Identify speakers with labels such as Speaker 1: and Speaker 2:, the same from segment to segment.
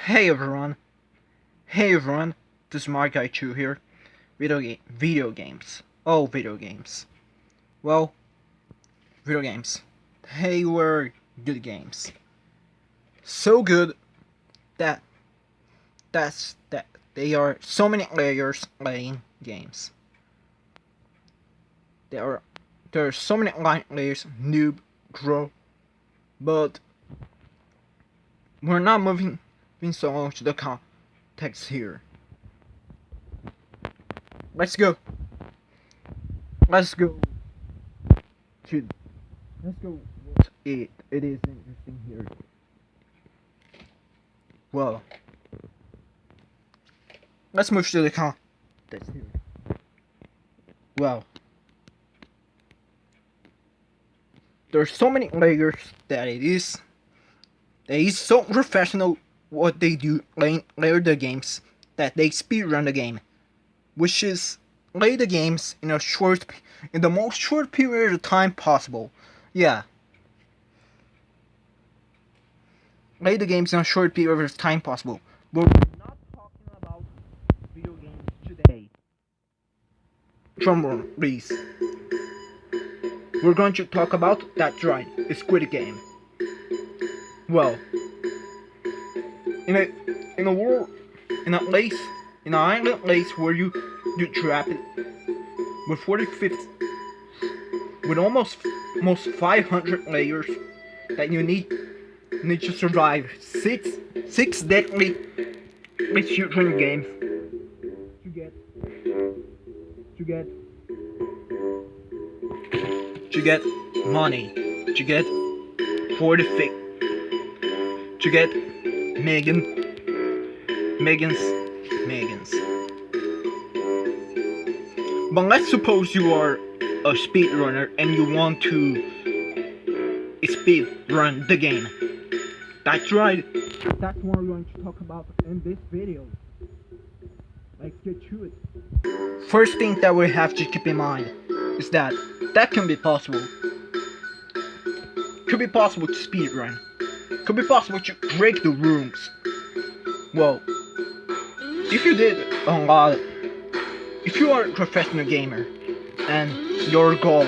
Speaker 1: Hey everyone, this is my guy Chu here. Video games. Oh, video games. Well, video games. They were good games. So good that they are so many layers playing games. There are so many layers, noob, grow, but we're not moving so much to the context here. Let's go to what it is interesting here. Well, let's move to the context here. Well, there's so many layers that it is so professional what they do, layer the games, that they speedrun the game, which is lay the games in the most short period of time possible. Yeah, lay the games in a short period of time possible. But we're not talking about video games today. Drum roll, please. We're going to talk about, that's right, the Squid game. Well, in a world, in an island place where you trap it with 45th, with almost 500 layers that you need to survive six deadly shooting games to get money, to get 45, to get Megans. But let's suppose you are a speedrunner and you want to speedrun the game. That's right. That's what we're going to talk about in this video. Let's get to it. First thing that we have to keep in mind is that can be possible. Could be possible to speedrun. Could be possible to break the rules. Well, if you did a lot, if you are a professional gamer and your goal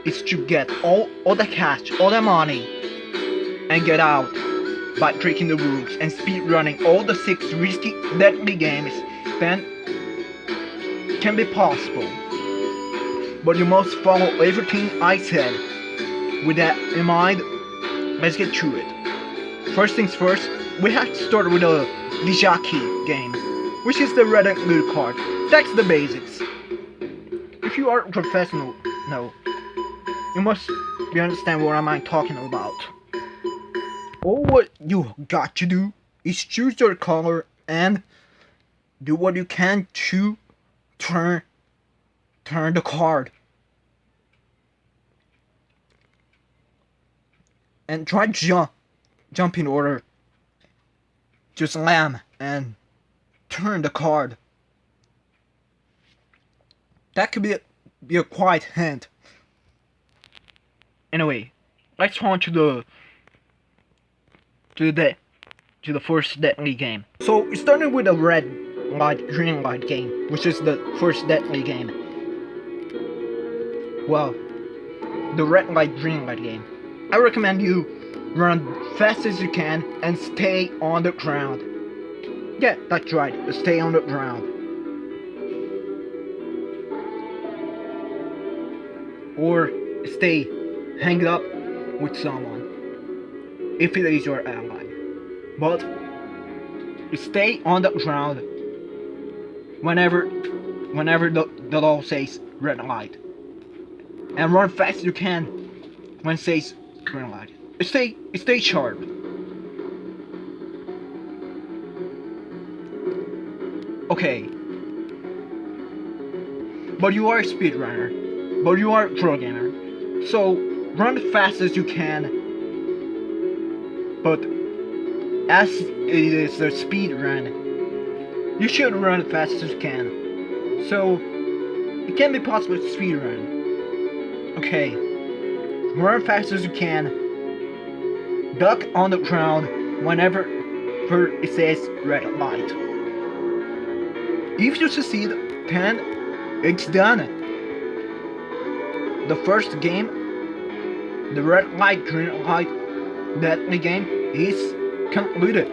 Speaker 1: is to get all the cash, all the money, and get out by breaking the rules and speedrunning all the 6 risky, deadly games, then it can be possible. But you must follow everything I said. With that in mind, let's get to it. First things first, we have to start with a Ddjakki game, which is the red and blue card. That's the basics. If you are a professional, no, you must understand what I'm talking about. All what you got to do is choose your color and do what you can to turn the card. And try to jump in order. Just slam and turn the card. That could be a quiet hint. Anyway, let's on to the first deadly game. So it started with a red light, green light game, which is the first deadly game. Well, the red light, green light game. I recommend you run fast as you can and stay on the ground. Yeah, that's right, stay on the ground. Or stay hanged up with someone, if it is your ally. But stay on the ground whenever the law says red light. And run fast as you can when it says green light. Stay sharp. Okay. But you are a speedrunner. But you are a pro gamer. So run as fast as you can. But as it is a speedrun, you should run as fast as you can. So it can be possible to speedrun. Okay. Run as fast as you can. Duck on the ground whenever where it says red light. If you succeed, then it's done. The first game, the red light, green light, deadly game is concluded.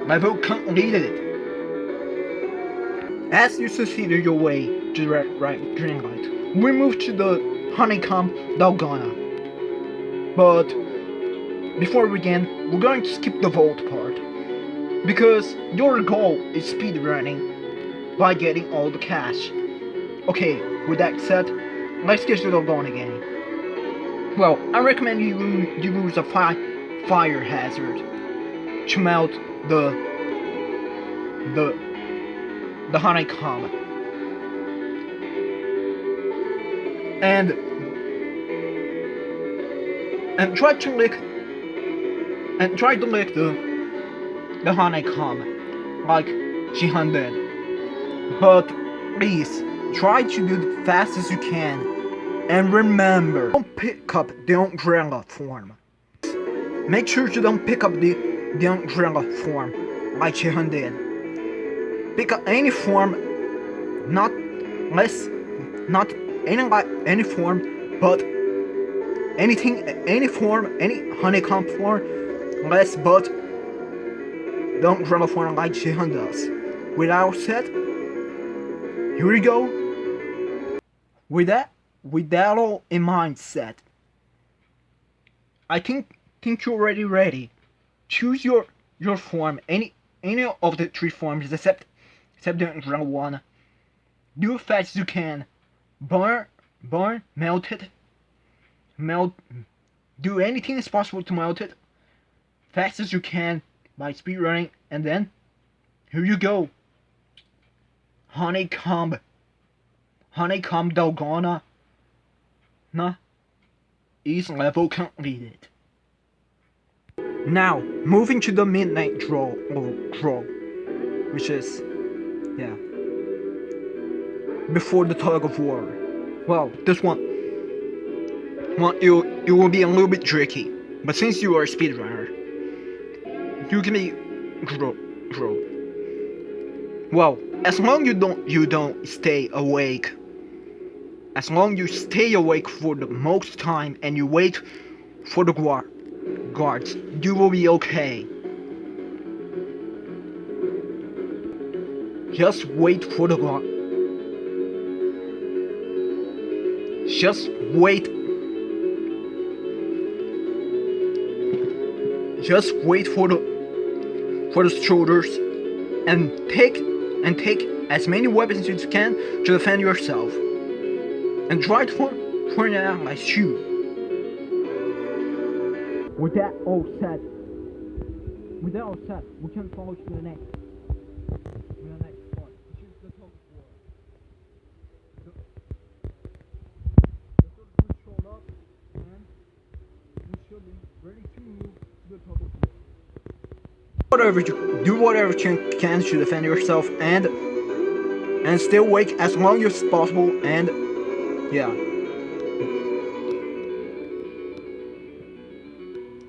Speaker 1: Level completed. As you succeeded your way to the red light, green light, we move to the Honeycomb Dalgona. But before we begin, we're going to skip the vault part, because your goal is speedrunning by getting all the cash. Okay, with that said, let's get to the Dalgona game. Well, I recommend you use a fire hazard to melt the honeycomb. And try to lick the honeycomb like Jihan did. But please try to do it fast as you can. And remember, don't pick up the umbrella form. Make sure you don't pick up the umbrella form like Jihan did. Pick up any form, not any form, but any form, any honeycomb form, less but the umbrella form like Jihan does. With that said, here we go. With that all in mind set, I think you're already ready. Choose your form, any of the 3 forms except the umbrella one. Do it fast as you can. Burn, melt it. Do anything as possible to melt it fast as you can by speedrunning, and then here you go. Honeycomb Dalgona is level completed. Now moving to the Midnight Brawl, which is before the Tug of War. Well, this one it will be a little bit tricky, but since you are a speedrunner, you can be grow. Well, as long you don't stay awake, as long you stay awake for the most time and you wait for the guards, you will be okay. Just wait for the guard. Just wait for the soldiers and take as many weapons as you can to defend yourself. And try to point out my shoe. With that all said, we can follow to the next part, which is the Tug of War. The soldiers showed up, and we should be ready to move to the Tug of War. Do whatever you can to defend yourself and stay awake as long as possible, and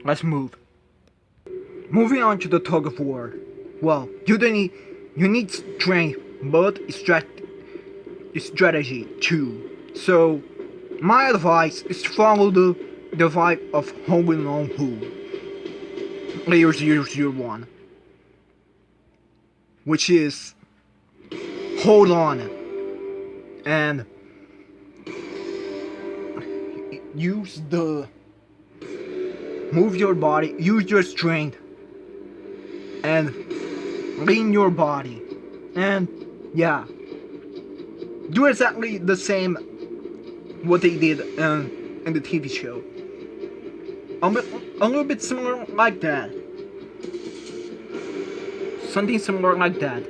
Speaker 1: let's move. Moving on to the Tug of War. Well, you need strength, but strategy too. So my advice is to follow the vibe of Honeycomb Layer 001, which is hold on and move your body, use your strength and lean your body, and do exactly the same what they did in the TV show. A little bit similar like that. Something similar like that.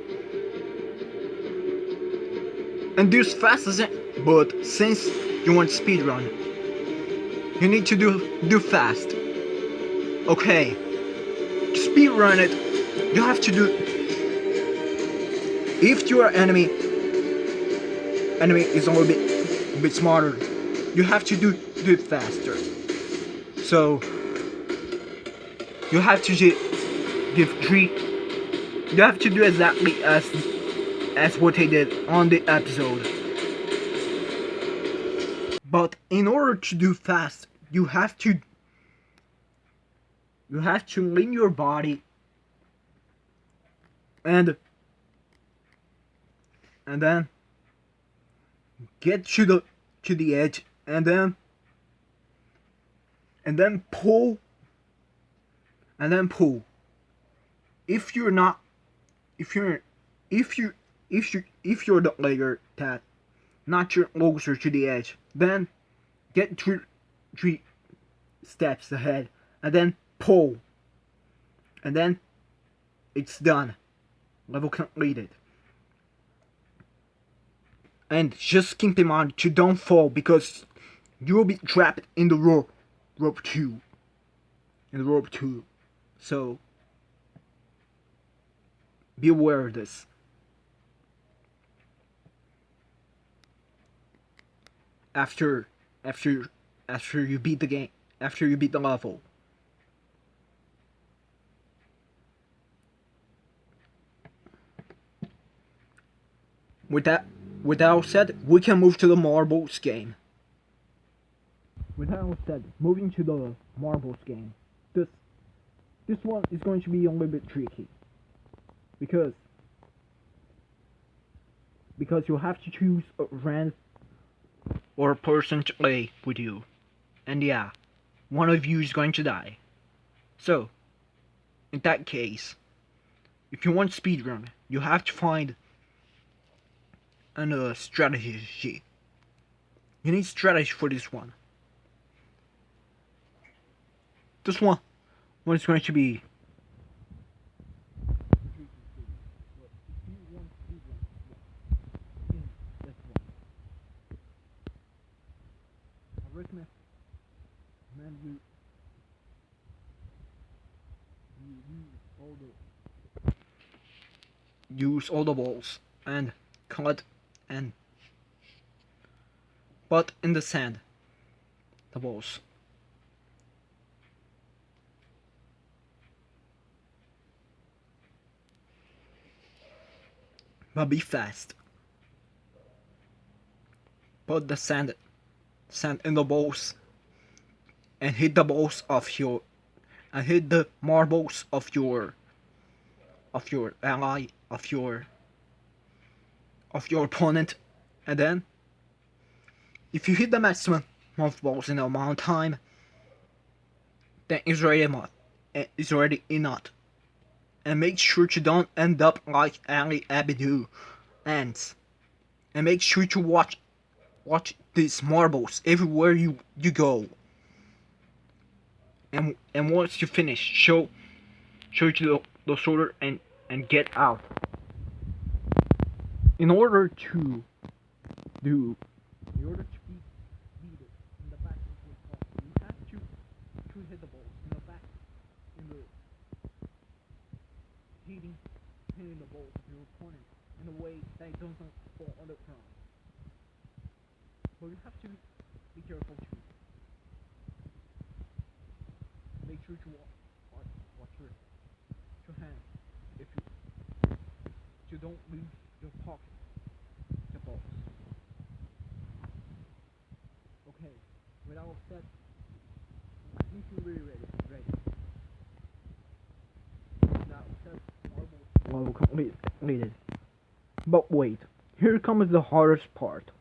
Speaker 1: And do as fast as it, but since you want speedrun, you need to do fast. Okay, to speedrun it, you have to do. If your enemy is a little bit smarter, you have to do it faster. So you have to give 3 You have to do exactly as what they did on the episode. But in order to do fast, you have to lean your body and then get to the edge and then pull if you're the player that not you're closer to the edge, then get three steps ahead and then pull, and then it's done. Level completed. And just keep in mind to don't fall, because you will be trapped in the rope 2. So be aware of this. After you beat the game, after you beat the level. With that said, we can move to the marbles game. Moving to the marbles game. This one is going to be a little bit tricky. Because you have to choose a friend or a person to play with you. And yeah, one of you is going to die. So, in that case, if you want speedrun, you have to find a strategy. You need strategy for this one. This one is going to be use all the balls and cut and put in the sand the balls. But be fast. Put the sand in the balls and hit the balls of your hit the marbles of your ally, of your opponent, and then if you hit the maximum of balls in the amount of time, then it's already enough. And make sure to don't end up like Ali Abidu ends. And make sure to watch these marbles everywhere you go. And once you finish, show to the sorter and get out. In order to beat Vídeo in the back of your ball, you have to hit the ball in the back, hitting the ball of your opponent in a way that it doesn't fall on the ground. But you have to be careful too. Make sure to watch your hands if you don't lose your pocket the balls. Okay, without that, I think you're really ready. Now that level completed. But wait, here comes the hardest part.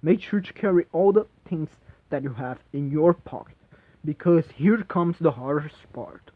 Speaker 1: Make sure to carry all the things that you have in your pocket, because here comes the hardest part.